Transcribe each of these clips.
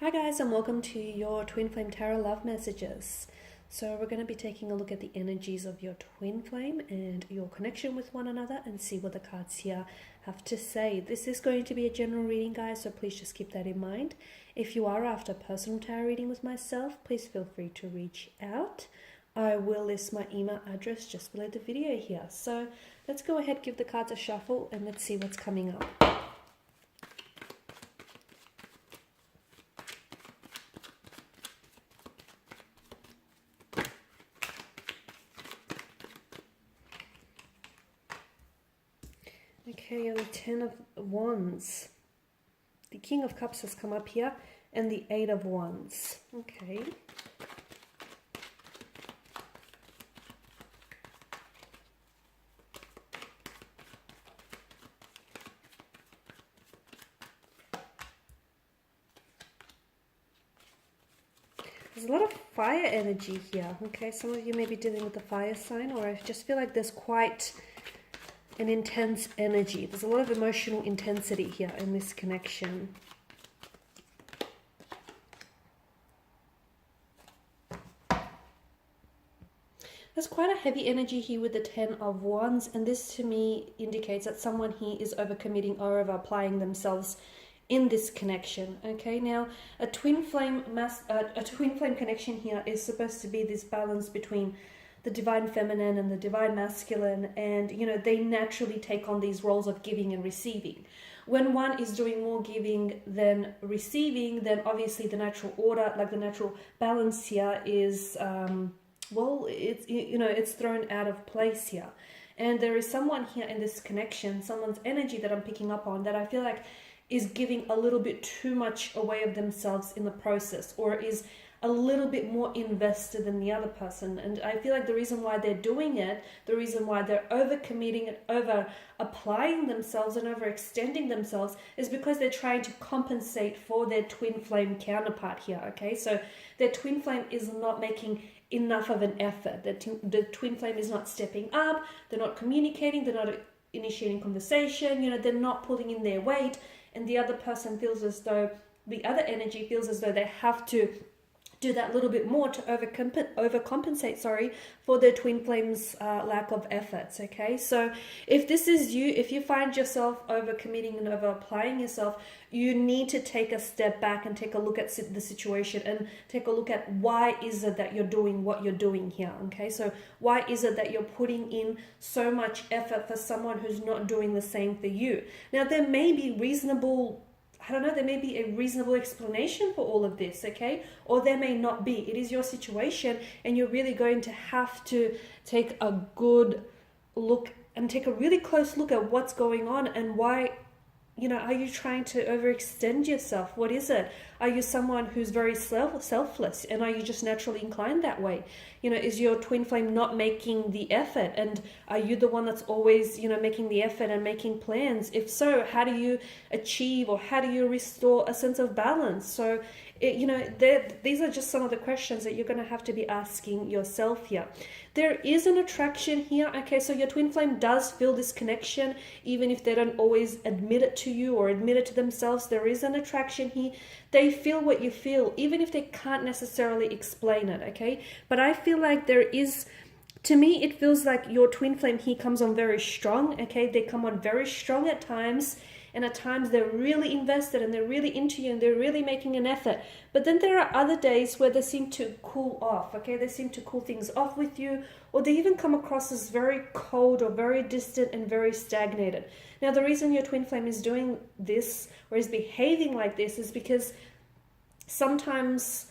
Hi guys, and welcome to your Twin Flame Tarot love messages. So we're going to be taking a look at the energies of your twin flame and your connection with one another and see what the cards here have to say. This is going to be a general reading, guys, so please just keep that in mind. If you are after a personal tarot reading with myself, please feel free to reach out. I will list my email address just below the video here. So let's go ahead, give the cards a shuffle, and let's see what's coming up. Okay, the Ten of Wands. The King of Cups has come up here, and the Eight of Wands. Okay. There's a lot of fire energy here. Okay, some of you may be dealing with the fire sign, or I just feel like there's quite an intense energy. There's a lot of emotional intensity here in this connection. There's quite a heavy energy here with the Ten of Wands, and this to me indicates that someone here is overcommitting or over applying themselves in this connection. Okay, now a twin flame connection here is supposed to be this balance between the divine feminine and the divine masculine, and you know, they naturally take on these roles of giving and receiving. When one is doing more giving than receiving, then obviously the natural order, like the natural balance here is well, it's, you know, it's thrown out of place here. And there is someone here in this connection, someone's energy that I'm picking up on, that I feel like is giving a little bit too much away of themselves in the process, or is a little bit more invested than the other person. And I feel like the reason why they're doing it, the reason why they're overcommitting and over applying themselves and overextending themselves, is because they're trying to compensate for their twin flame counterpart here. Okay, so their twin flame is not making enough of an effort. The twin flame is not stepping up, they're not communicating, they're not initiating conversation, you know, they're not pulling in their weight, and the other person feels as though, the other energy feels as though they have to do that little bit more to overcompensate, for their twin flame's lack of efforts. Okay, so if this is you, if you find yourself overcommitting and over applying yourself, you need to take a step back and take a look at the situation and take a look at why is it that you're doing what you're doing here. Okay, so why is it that you're putting in so much effort for someone who's not doing the same for you? Now, there may be reasonable, I don't know, there may be a reasonable explanation for all of this, okay? Or there may not be. It is your situation, and you're really going to have to take a good look and take a really close look at what's going on and why, you know, are you trying to overextend yourself? What is it? Are you someone who's very selfless, and are you just naturally inclined that way? You know, is your twin flame not making the effort, and are you the one that's always, you know, making the effort and making plans? If so, how do you achieve, or how do you restore a sense of balance? So, you know, these are just some of the questions that you're going to have to be asking yourself here. There is an attraction here. Okay, so your twin flame does feel this connection, even if they don't always admit it to you or admit it to themselves. There is an attraction here. They feel what you feel, even if they can't necessarily explain it. Okay, but I feel like there is, to me, it feels like your twin flame here comes on very strong. Okay, they come on very strong at times, and at times they're really invested and they're really into you and they're really making an effort. But then there are other days where they seem to cool off. Okay, they seem to cool things off with you, or they even come across as very cold or very distant and very stagnated. Now, the reason your twin flame is doing this or is behaving like this is because sometimes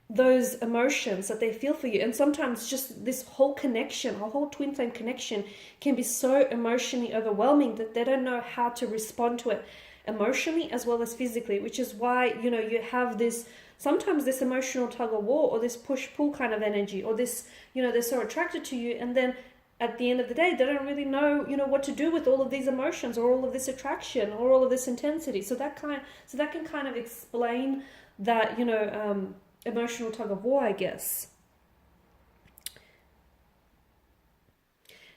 those emotions that they feel for you, and sometimes just this whole connection, a whole twin flame connection, can be so emotionally overwhelming that they don't know how to respond to it emotionally as well as physically, which is why, you know, you have this, sometimes this emotional tug of war, or this push-pull kind of energy, or this, you know, they're so attracted to you, and then at the end of the day, they don't really know, you know, what to do with all of these emotions, or all of this attraction, or all of this intensity. So that can kind of explain that, you know, emotional tug of war, I guess.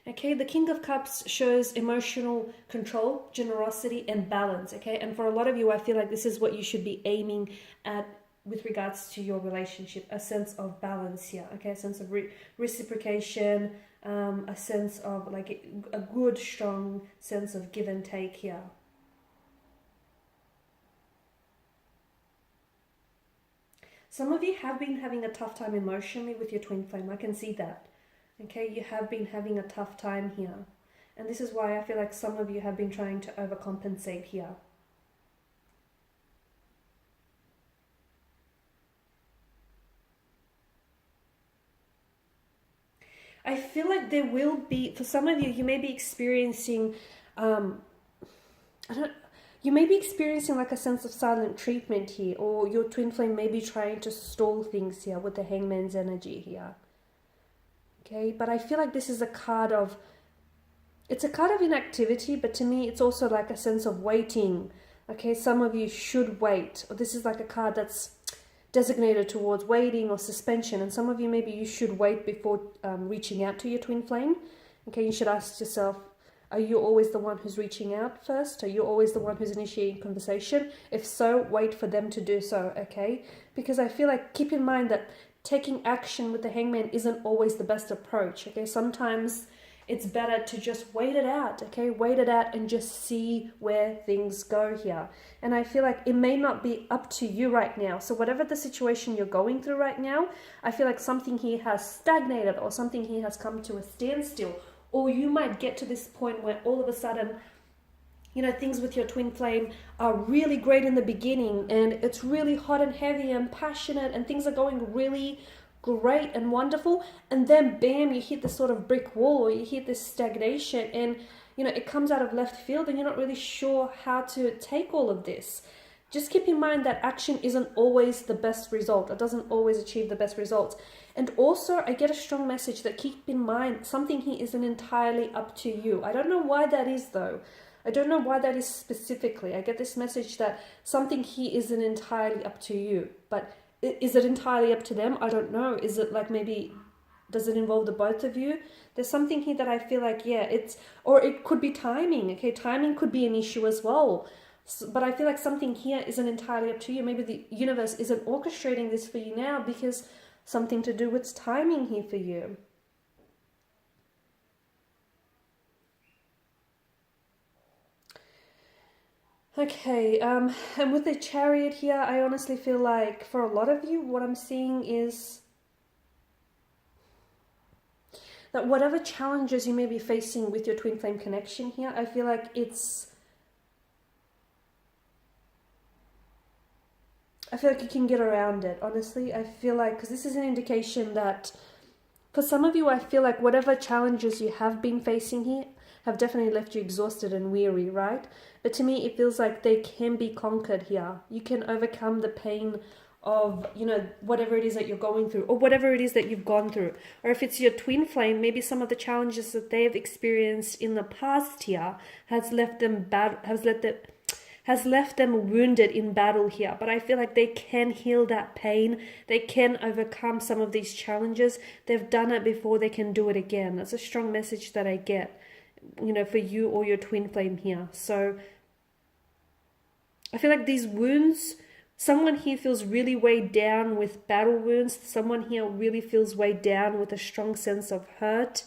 Okay, the King of Cups shows emotional control, generosity, and balance. Okay, and for a lot of you, I feel like this is what you should be aiming at with regards to your relationship, a sense of balance here, okay, a sense of reciprocation, a sense of like a good, strong sense of give and take here. Some of you have been having a tough time emotionally with your twin flame. I can see that. Okay, you have been having a tough time here. And this is why I feel like some of you have been trying to overcompensate here. I feel like there will be, for some of you, you may be experiencing, you may be experiencing like a sense of silent treatment here, or your twin flame may be trying to stall things here with the Hangman's energy here. Okay, but I feel like this is a card of, it's a card of inactivity, but to me it's also like a sense of waiting. Okay, some of you should wait, or this is like a card that's designated towards waiting or suspension, and some of you, maybe you should wait before reaching out to your twin flame. Okay, you should ask yourself, are you always the one who's reaching out first? Are you always the one who's initiating conversation? If so, wait for them to do so, okay? Because I feel like, keep in mind that taking action with the Hangman isn't always the best approach, okay? Sometimes it's better to just wait it out, okay? Wait it out and just see where things go here. And I feel like it may not be up to you right now. So whatever the situation you're going through right now, I feel like something here has stagnated, or something here has come to a standstill. Or you might get to this point where all of a sudden, you know, things with your twin flame are really great in the beginning, and it's really hot and heavy and passionate, and things are going really great and wonderful, and then bam, you hit this sort of brick wall, or you hit this stagnation, and you know, it comes out of left field and you're not really sure how to take all of this. Just keep in mind that action isn't always the best result. It doesn't always achieve the best results. And also, I get a strong message that keep in mind, something here isn't entirely up to you. I don't know why that is though. I don't know why that is specifically. I get this message that something here isn't entirely up to you, but is it entirely up to them? I don't know. Is it like, maybe, does it involve the both of you? There's something here that I feel like, yeah, it's, or it could be timing. Okay, timing could be an issue as well. So, but I feel like something here isn't entirely up to you. Maybe the universe isn't orchestrating this for you now because something to do with timing here for you. Okay, and with the Chariot here, I honestly feel like for a lot of you, what I'm seeing is that whatever challenges you may be facing with your twin flame connection here, I feel like I feel like you can get around it, honestly. I feel like, because this is an indication that for some of you, I feel like whatever challenges you have been facing here have definitely left you exhausted and weary, right? But to me, it feels like they can be conquered here. You can overcome the pain of, you know, whatever it is that you're going through, or whatever it is that you've gone through. Or if it's your twin flame, maybe some of the challenges that they've experienced in the past here has left them wounded in battle here. But I feel like they can heal that pain. They can overcome some of these challenges. They've done it before, they can do it again. That's a strong message that I get, you know, for you or your twin flame here. So I feel like these wounds, someone here feels really weighed down with battle wounds. Someone here really feels weighed down with a strong sense of hurt.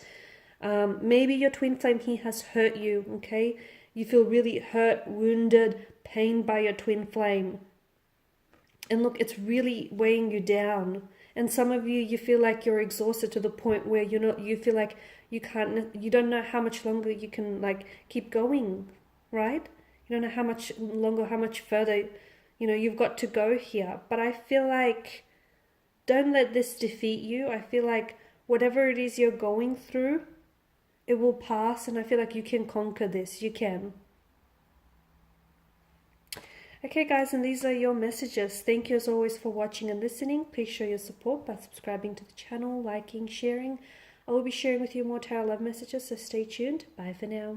Maybe your twin flame here has hurt you, okay? You feel really hurt, wounded, pained by your twin flame. And look, it's really weighing you down. And some of you, you feel like you're exhausted to the point where you feel like you don't know how much longer you can like keep going, right? You don't know how much longer, how much further, you know, you've got to go here. But I feel like, don't let this defeat you. I feel like whatever it is you're going through, it will pass, and I feel like you can conquer this. You can. Okay, guys, and these are your messages. Thank you as always for watching and listening. Please show your support by subscribing to the channel, liking, sharing. I will be sharing with you more tarot love messages, so stay tuned. Bye for now.